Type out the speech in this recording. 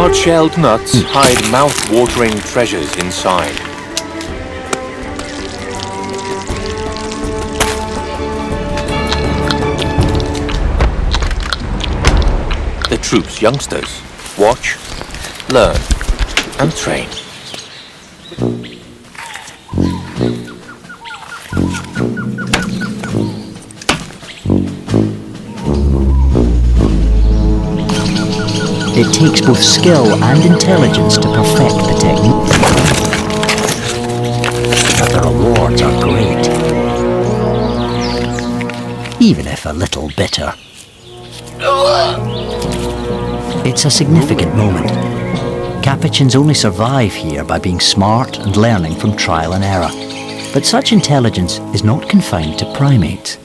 Hard-shelled nuts hide mouth-watering treasures inside. The troop's youngsters watch, learn, and train. It takes both skill and intelligence to perfect the technique. But the rewards are great. Even if a little bitter. It's a significant moment. Capuchins only survive here by being smart and learning from trial and error. But such intelligence is not confined to primates.